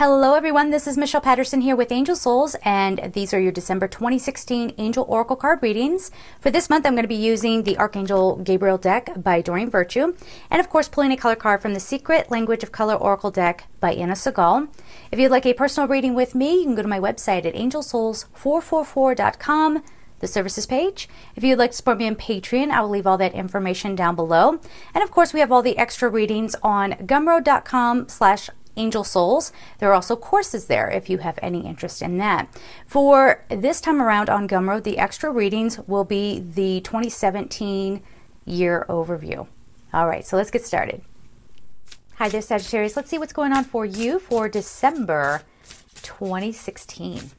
Hello everyone, this is Michelle Patterson here with Angel Souls, and these are your December 2016 Angel Oracle card readings. For this month, I'm going to be using the Archangel Gabriel deck by Doreen Virtue, and of course pulling a color card from the Secret Language of Color Oracle deck by Anna Segal. If you'd like a personal reading with me, you can go to my website at angelsouls444.com, the services page. If you'd like to support me on Patreon, I will leave all that information down below. And of course, we have all the extra readings on gumroad.com/Angel Souls. There are also courses there if you have any interest in that. For this time around on Gumroad, the extra readings will be the 2017 year overview. All right, so let's get started. Hi there, Sagittarius. Let's see what's going on for you for December 2016.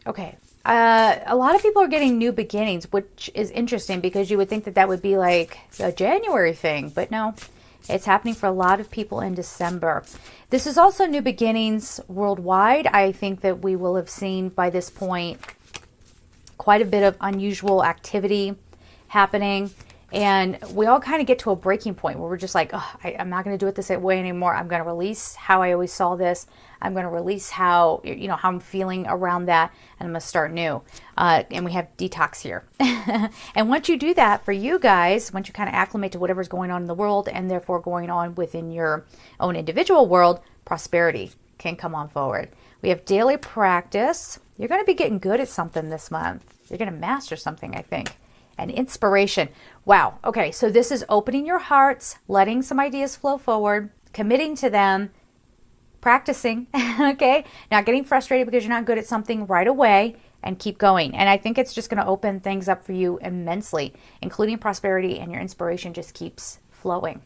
Okay. A lot of people are getting new beginnings, which is interesting because you would think that that would be like a January thing, but no, it's happening for a lot of people in December. This is also new beginnings worldwide. I think that we will have seen by this point quite a bit of unusual activity happening, and we all kind of get to a breaking point where we're just like, oh, I'm not going to do it this way anymore. I'm going to release how I always saw this. I'm going to release how, how I'm feeling around that, and I'm going to start new. And we have detox here. And once you do that, for you guys, once you kind of acclimate to whatever's going on in the world and therefore going on within your own individual world, prosperity can come on forward. We have daily practice. You're going to be getting good at something this month. You're going to master something, I think. And inspiration. Wow. Okay, so this is opening your hearts, letting some ideas flow forward, committing to them, practicing, okay? Not getting frustrated because you're not good at something right away, and keep going. And I think it's just going to open things up for you immensely, including prosperity, and your inspiration just keeps flowing.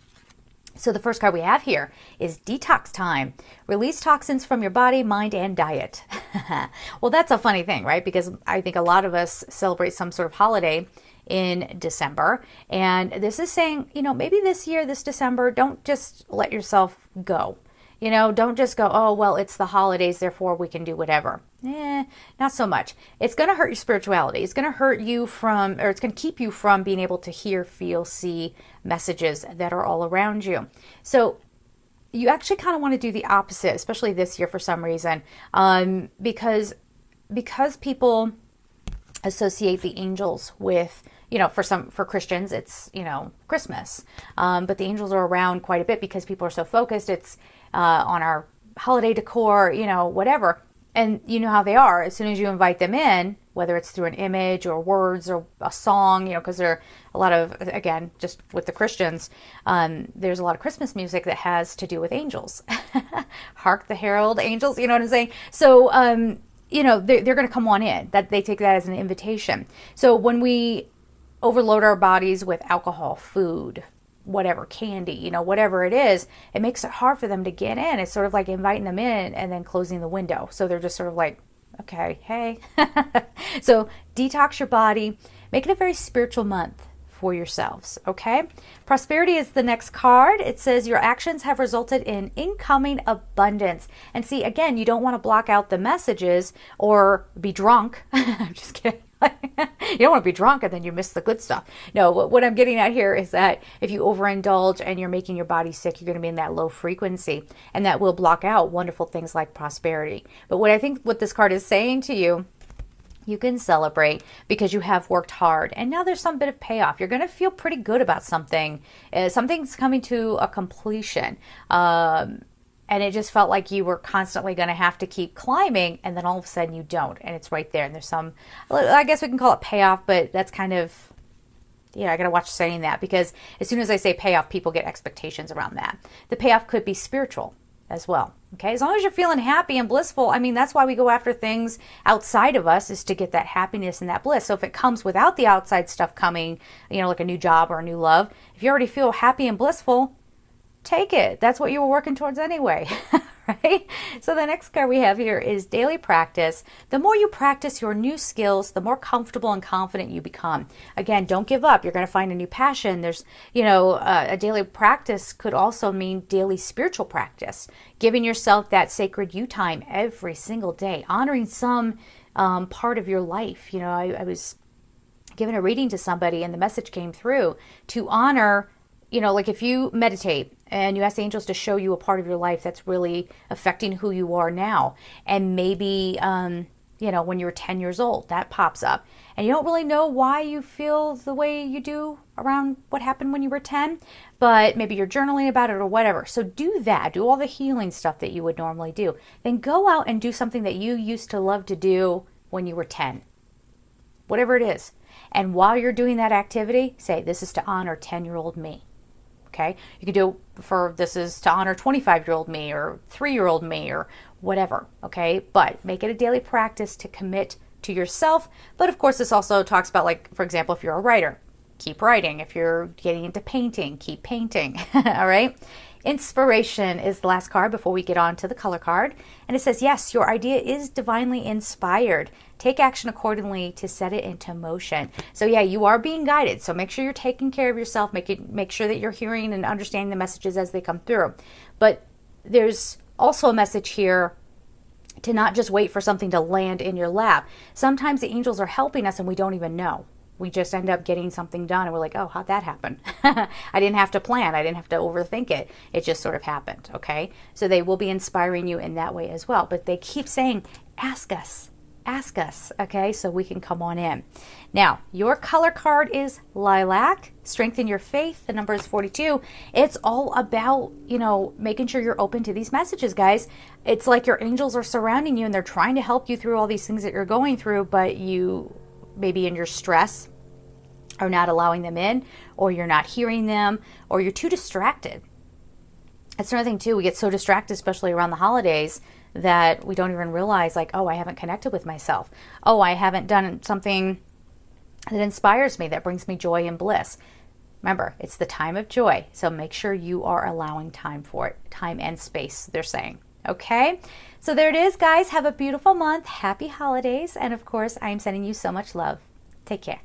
So the first card we have here is detox time. Release toxins from your body, mind, and diet. Well, that's a funny thing, right? Because I think a lot of us celebrate some sort of holiday in December. And this is saying, maybe this year, this December, don't just let yourself go. Don't just go, oh, well, it's the holidays, therefore we can do whatever. Not so much. It's going to hurt your spirituality. It's going to hurt you from, or it's going to keep you from being able to hear, feel, see messages that are all around you. So you actually kind of want to do the opposite, especially this year for some reason, because people associate the angels with, for Christians, it's, Christmas. But the angels are around quite a bit because people are so focused. It's on our holiday decor, whatever. And you know how they are. As soon as you invite them in, whether it's through an image or words or a song, because there are a lot of, again, just with the Christians, there's a lot of Christmas music that has to do with angels. Hark the herald angels, you know what I'm saying? So, they're going to come on in. That they take that as an invitation. So when we overload our bodies with alcohol, food, whatever, candy, whatever it is, it makes it hard for them to get in. It's sort of like inviting them in and then closing the window. So they're just sort of like, okay, hey. So detox your body. Make it a very spiritual month for yourselves, okay? Prosperity is the next card. It says your actions have resulted in incoming abundance. And see, again, you don't want to block out the messages or be drunk. I'm just kidding. You don't want to be drunk and then you miss the good stuff. No, what I'm getting at here is that if you overindulge and you're making your body sick, you're going to be in that low frequency, and that will block out wonderful things like prosperity. But what this card is saying to you, you can celebrate because you have worked hard and now there's some bit of payoff. You're going to feel pretty good about something. Something's coming to a completion. And it just felt like you were constantly going to have to keep climbing, and then all of a sudden you don't, and it's right there. And there's some, I guess we can call it payoff, but that's kind of, I got to watch saying that, because as soon as I say payoff, people get expectations around that. The payoff could be spiritual as well. Okay, as long as you're feeling happy and blissful, that's why we go after things outside of us, is to get that happiness and that bliss. So if it comes without the outside stuff coming, like a new job or a new love, if you already feel happy and blissful, take it. That's what you were working towards anyway, right? So the next card we have here is daily practice. The more you practice your new skills, the more comfortable and confident you become. Again, don't give up. You're going to find a new passion. There's, a daily practice could also mean daily spiritual practice, giving yourself that sacred you time every single day, honoring some part of your life. I was giving a reading to somebody and the message came through to honor like if you meditate and you ask the angels to show you a part of your life that's really affecting who you are now, and maybe, when you were 10 years old, that pops up, and you don't really know why you feel the way you do around what happened when you were 10, but maybe you're journaling about it or whatever. So do that. Do all the healing stuff that you would normally do. Then go out and do something that you used to love to do when you were 10. Whatever it is. And while you're doing that activity, say, this is to honor 10-year-old me. Okay? You can do this is to honor 25-year-old me or 3-year-old me or whatever. Okay? But make it a daily practice to commit to yourself. But of course, this also talks about, like, for example, if you're a writer, keep writing. If you're getting into painting, keep painting. All right? Inspiration is the last card before we get on to the color card. And it says, yes, your idea is divinely inspired. Take action accordingly to set it into motion. So yeah, you are being guided. So make sure you're taking care of yourself. Make sure that you're hearing and understanding the messages as they come through. But there's also a message here to not just wait for something to land in your lap. Sometimes the angels are helping us and we don't even know. We just end up getting something done and we're like, oh, how'd that happen? I didn't have to plan. I didn't have to overthink it. It just sort of happened, okay? So they will be inspiring you in that way as well. But they keep saying, ask us, okay? So we can come on in. Now, your color card is lilac. Strengthen your faith. The number is 42. It's all about, making sure you're open to these messages, guys. It's like your angels are surrounding you and they're trying to help you through all these things that you're going through, but you maybe in your stress are not allowing them in, or you're not hearing them, or you're too distracted. That's another thing too. We get so distracted, especially around the holidays, that we don't even realize, like, oh, I haven't connected with myself. Oh, I haven't done something that inspires me, that brings me joy and bliss. Remember, it's the time of joy. So make sure you are allowing time for it. Time and space, they're saying. Okay, so there it is, guys. Have a beautiful month. Happy holidays. And of course, I'm sending you so much love. Take care.